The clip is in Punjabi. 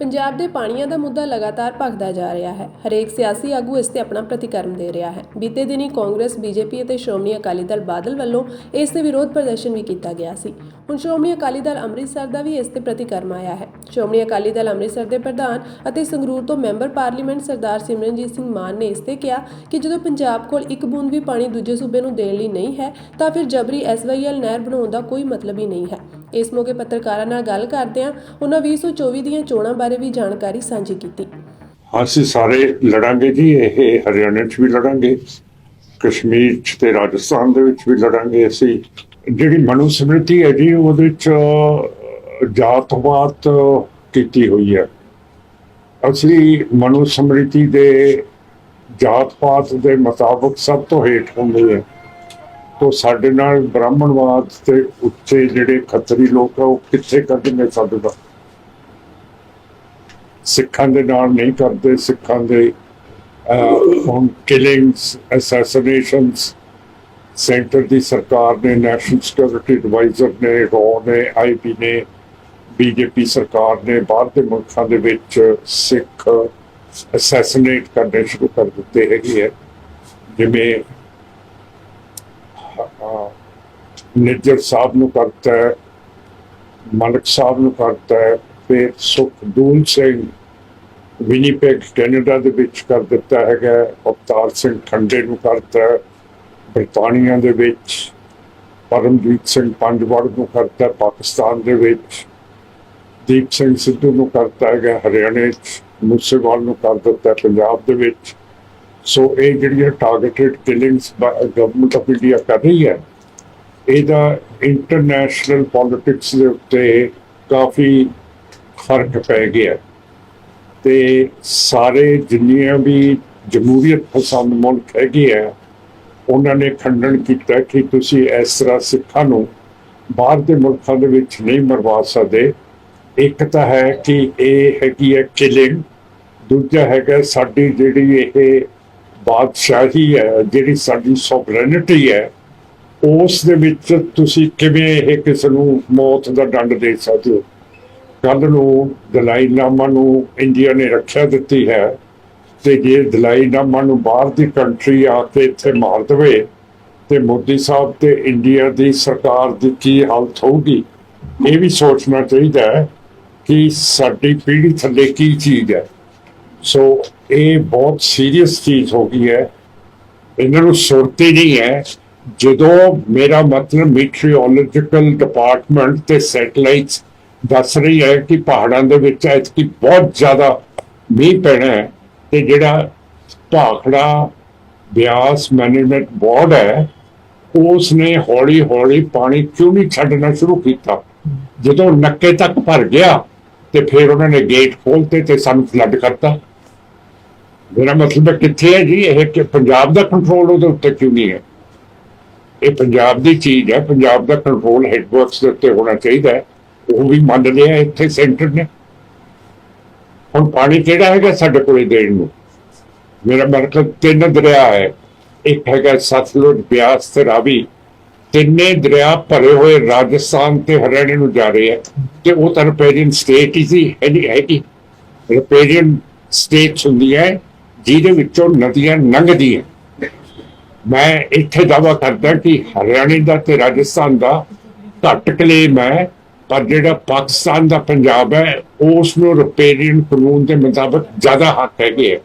ਪੰਜਾਬ ਦੇ ਪਾਣੀਆਂ ਦਾ ਮੁੱਦਾ ਲਗਾਤਾਰ ਭਖਦਾ ਜਾ ਰਿਹਾ ਹੈ। ਹਰੇਕ ਸਿਆਸੀ ਆਗੂ ਇਸ ਤੇ ਆਪਣਾ ਪ੍ਰਤੀਕਰਮ ਦੇ ਰਿਹਾ ਹੈ। ਬੀਤੇ ਦਿਨੀ ਕਾਂਗਰਸ, ਬੀਜੇਪੀ ਅਤੇ ਸ਼੍ਰੋਮਣੀ ਅਕਾਲੀ ਦਲ ਬਾਦਲ ਵੱਲੋਂ ਇਸ ਦੇ ਵਿਰੋਧ ਪ੍ਰਦਰਸ਼ਨ ਵੀ ਕੀਤਾ ਗਿਆ ਸੀ। ਹੁਣ ਸ਼੍ਰੋਮਣੀ ਅਕਾਲੀ ਦਲ ਅੰਮ੍ਰਿਤਸਰ ਦਾ ਵੀ ਇਸ ਤੇ ਪ੍ਰਤੀਕਰਮ ਆਇਆ ਹੈ। ਸ਼੍ਰੋਮਣੀ ਅਕਾਲੀ ਦਲ ਅੰਮ੍ਰਿਤਸਰ ਦੇ ਪ੍ਰਧਾਨ ਅਤੇ ਸੰਗਰੂਰ ਤੋਂ ਮੈਂਬਰ ਪਾਰਲੀਮੈਂਟ ਸਰਦਾਰ ਸਿਮਰਨਜੀਤ ਸਿੰਘ ਮਾਨ ਨੇ ਇਸ ਤੇ ਕਿਹਾ ਕਿ ਜਦੋਂ ਪੰਜਾਬ ਕੋਲ ਇੱਕ ਬੂੰਦ ਵੀ ਪਾਣੀ ਦੂਜੇ ਸੂਬੇ ਨੂੰ ਦੇਣ ਲਈ ਨਹੀਂ ਹੈ ਤਾਂ ਫਿਰ ਜਬਰੀ SYL ਨਹਿਰ ਬਣਾਉਣ ਦਾ ਕੋਈ ਮਤਲਬ ਹੀ ਨਹੀਂ ਹੈ। ਇਸ ਮੌਕੇ ਪੱਤਰਕਾਰਾਂ ਨਾਲ ਗੱਲ ਕਰਦਿਆਂ ਉਹਨਾਂ 2024 ਦੀਆਂ ਚੋਣਾਂ ਬਾਰੇ ਵੀ ਜਾਣਕਾਰੀ ਸਾਂਝੀ ਕੀਤੀ। ਅਸੀਂ ਸਾਰੇ ਲੜਾਂਗੇ ਜੀ, ਇਹ ਹਰਿਆਣਾ 'ਚ ਵੀ ਲੜਾਂਗੇ, ਕਸ਼ਮੀਰ 'ਚ ਤੇ ਰਾਜਸਥਾਨ ਦੇ ਵਿੱਚ ਵੀ ਲੜਾਂਗੇ। ਅਸੀਂ ਜਿਹੜੀ ਮਨੂ ਸਮ੍ਰਿਤੀ ਹੈ ਜੀ, ਉਹਦੇ 'ਚ ਜਾਤ-ਪਾਤ ਕੀਤੀ ਹੋਈ ਹੈ। ਅਸੀਂ ਮਨੂ ਸਮ੍ਰਿਤੀ ਦੇ ਜਾਤ-ਪਾਤ ਦੇ ਮੁਤਾਬਕ ਸਭ ਤੋਂ ਹੇਠ ਹੁੰਦੇ ਹੈ। ਤੋ ਸਾਡੇ ਨਾਲ ਬ੍ਰਾਹਮਣਵਾਦ ਤੇ ਉੱਚੇ ਜਿਹੜੇ ਖੱਤਰੀ ਲੋਕ ਆ ਉਹ ਕਿੱਥੇ ਕਰਦੇ ਸਾਡੇ ਦਾ? ਸਿੱਖਾਂ ਦੇ ਨਾਲ ਨਹੀਂ ਕਰਦੇ। ਸਿੱਖਾਂ ਦੇ ਹੁਣ ਕਿਲਿੰਗਸ, ਅਸੈਸੀਨੇਸ਼ਨਸ ਸੈਂਟਰ ਦੀ ਸਰਕਾਰ ਨੇ, ਨੈਸ਼ਨਲ ਸਿਕਿਉਰਿਟੀ ਐਡਵਾਈਜ਼ਰ ਨੇ, ਰੋ ਨੇ, IP ਨੇ, BJP ਸਰਕਾਰ ਨੇ ਬਾਹਰ ਦੇ ਮੁਲਕਾਂ ਦੇ ਵਿੱਚ ਸਿੱਖ ਅਸੈਸੀਨੇਟ ਕਰਨੇ ਸ਼ੁਰੂ ਕਰ ਦਿੱਤੇ ਹੈਗੇ ਹੈ। ਜਿਵੇਂ ਨਿੱਜਰ ਸਾਹਿਬ ਨੂੰ ਕਰਤਾ ਹੈ, ਮਲਕ ਸਾਹਿਬ ਨੂੰ ਕਰਤਾ ਹੈ, ਫਿਰ ਸੁਖਦੂਲ ਸਿੰਘ ਵਿਨੀਪੈਗ ਕੈਨੇਡਾ ਦੇ ਵਿੱਚ ਕਰ ਦਿੱਤਾ ਹੈਗਾ, ਅਵਤਾਰ ਸਿੰਘ ਖੰਡੇ ਨੂੰ ਕਰਤਾ ਹੈ, ਬਰਤਾਨੀਆ ਦੇ ਵਿੱਚ ਪਰਮਜੀਤ ਸਿੰਘ ਪੰਜਵੜ ਨੂੰ ਕਰਤਾ, ਪਾਕਿਸਤਾਨ ਦੇ ਵਿੱਚ ਦੀਪ ਸਿੰਘ ਸਿੱਧੂ ਨੂੰ ਕਰਤਾ ਹੈਗਾ, ਹਰਿਆਣੇ 'ਚ ਮੂਸੇਵਾਲ ਨੂੰ ਕਰ ਦਿੱਤਾ, ਪੰਜਾਬ ਦੇ ਵਿੱਚ। ਸੋ ਇਹ ਜਿਹੜੀਆਂ targeted killings government of India ਕਰ ਰਹੀ ਹੈ, ਇਹਦਾ ਇੰਟਰਨੈਸ਼ਨਲ ਪੋਲਿਟਿਕਸ ਦੇ ਉੱਤੇ ਕਾਫੀ ਫਰਕ ਪੈ ਗਿਆ ਤੇ ਸਾਰੇ ਜਿੰਨੀਆਂ ਵੀ ਜਮਹੂਰੀਅਤ ਪਸੰਦ ਮੁਲਕ ਹੈਗੇ ਆ ਉਹਨਾਂ ਨੇ ਖੰਡਨ ਕੀਤਾ ਕਿ ਤੁਸੀਂ ਇਸ ਤਰ੍ਹਾਂ ਸਿੱਖਾਂ ਨੂੰ ਬਾਹਰ ਦੇ ਮੁਲਕਾਂ ਦੇ ਵਿੱਚ ਨਹੀਂ ਮਰਵਾ ਸਕਦੇ। ਇੱਕ ਤਾਂ ਹੈ ਕਿ ਇਹ ਹੈਗੀ ਹੈ ਕਿਲਿੰਗ, ਦੂਜਾ ਹੈਗਾ ਸਾਡੀ ਜਿਹੜੀ ਇਹ ਬਾਦਸ਼ਾਹੀ ਹੈ, ਜਿਹੜੀ ਸਾਡੀ ਸੋਵਰੇਨਿਟੀ ਹੈ, ਉਸ ਦੇ ਵਿੱਚ ਤੁਸੀਂ ਕਿਵੇਂ ਇਹ ਕਿਸੇ ਨੂੰ ਮੌਤ ਦਾ ਦੰਡ ਦੇ ਸਕਦੇ ਹੋ? ਕੱਲ੍ਹ ਨੂੰ ਦਲਾਈ ਲਾਮਾ ਨੂੰ ਇੰਡੀਆ ਨੇ ਰੱਖਿਆ ਦਿੱਤੀ ਹੈ ਤੇ ਜੇ ਦਲਾਈ ਲਾਮਾ ਨੂੰ ਬਾਹਰ ਦੀ ਕੰਟਰੀ ਆ ਕੇ ਇੱਥੇ ਮਾਰ ਦੇਵੇ ਤੇ ਮੋਦੀ ਸਾਹਿਬ ਤੇ ਇੰਡੀਆ ਦੀ ਸਰਕਾਰ ਦੀ ਕੀ ਹਾਲਤ ਹੋਊਗੀ? ਇਹ ਵੀ ਸੋਚਣਾ ਚਾਹੀਦਾ ਹੈ ਕਿ ਸਾਡੀ ਪੀੜ੍ਹੀ ਥੱਲੇ ਕੀ ਚੀਜ਼ ਹੈ। ਸੋ ਇਹ ਬਹੁਤ ਸੀਰੀਅਸ ਚੀਜ਼ ਹੋ ਗਈ ਹੈ। ਇਹਨਾਂ ਨੂੰ ਸੁਰਤ ਹੀ ਨਹੀਂ ਹੈ। ਜਦੋਂ ਮੇਰਾ ਮਤਲਬ ਮੀਟਰੀਓਲੋਜੀਕਲ ਡਿਪਾਰਟਮੈਂਟ ਤੇ ਸੈਟੇਲਾਈਟਸ ਦੱਸ ਰਹੀ ਹੈ ਕਿ ਪਹਾੜਾਂ ਦੇ ਵਿੱਚ ਐਤਕੀ ਬਹੁਤ ਜ਼ਿਆਦਾ ਮੀਂਹ ਪੈਣਾ ਹੈ ਤੇ ਜਿਹੜਾ ਭਾਖੜਾ ਬਿਆਸ ਮੈਨੇਜਮੈਂਟ ਬੋਰਡ ਹੈ ਉਸ ਨੇ ਹੌਲੀ ਹੌਲੀ ਪਾਣੀ ਕਿਉਂ ਨਹੀਂ ਛੱਡਣਾ ਸ਼ੁਰੂ ਕੀਤਾ? ਜਦੋਂ ਨੱਕੇ ਤੱਕ ਭਰ ਗਿਆ ਤੇ ਫਿਰ ਉਹਨਾਂ ਨੇ ਗੇਟ ਖੋਲ੍ਹਤੇ ਤੇ ਸਾਨੂੰ ਫਲੱਡ ਕਰਤਾ। ਮੇਰਾ ਮਤਲਬ ਕਿੱਥੇ ਹੈ ਜੀ ਇਹ ਕਿ ਪੰਜਾਬ ਦਾ ਕੰਟਰੋਲ ਉਹਦੇ ਉੱਤੇ ਕਿਉਂ ਨਹੀਂ ਹੈ? ਇਹ ਪੰਜਾਬ ਦੀ ਚੀਜ਼ ਹੈ। ਪੰਜਾਬ ਦਾ ਕੰਟਰੋਲ ਹੈਡਵਰਕਸ ਦੇ ਉੱਤੇ ਹੋਣਾ ਚਾਹੀਦਾ ਹੈ। ਉਹ ਵੀ ਮੰਨ ਲਿਆ ਇੱਥੇ ਸੈਂਟਰ ਨੇ। ਹੁਣ ਪਾਣੀ ਕਿਹੜਾ ਹੈਗਾ ਸਾਡੇ ਕੋਲ ਦੇਣ ਨੂੰ? ਮੇਰਾ ਮਤਲਬ 3 ਦਰਿਆ ਹੈ, ਇੱਕ ਹੈਗਾ ਸਤਲੁਜ, ਬਿਆਸ ਤੇ ਰਾਵੀ। ਤਿੰਨੇ ਦਰਿਆ ਭਰੇ ਹੋਏ ਰਾਜਸਥਾਨ ਤੇ ਹਰਿਆਣੇ ਨੂੰ ਜਾ ਰਹੇ ਹੈ ਤੇ ਉਹ ਤਾਂ ਰਿਪੇਰੀਅਨ ਸਟੇਟ ਹੀ ਸੀ ਹੈਗੀ। ਰਿਪੇਰੀਅਨ ਸਟੇਟਸ ਹੁੰਦੀਆਂ ਜਿਹਦੇ ਵਿੱਚੋਂ ਨਦੀਆਂ ਲੰਘਦੀਆਂ। ਮੈਂ ਇੱਥੇ ਦਾਅਵਾ ਕਰਦਾ ਕਿ ਹਰਿਆਣੇ ਦਾ ਤੇ ਰਾਜਸਥਾਨ ਦਾ ਘੱਟ ਕਲੇਮ ਹੈ, ਪਰ ਜਿਹੜਾ ਪਾਕਿਸਤਾਨ ਦਾ ਪੰਜਾਬ ਹੈ ਉਸ ਨੂੰ ਰਿਪੇਰੀਅਨ ਕਾਨੂੰਨ ਦੇ ਮੁਤਾਬਕ ਜ਼ਿਆਦਾ ਹੱਕ ਹੈਗੇ ਹੈ।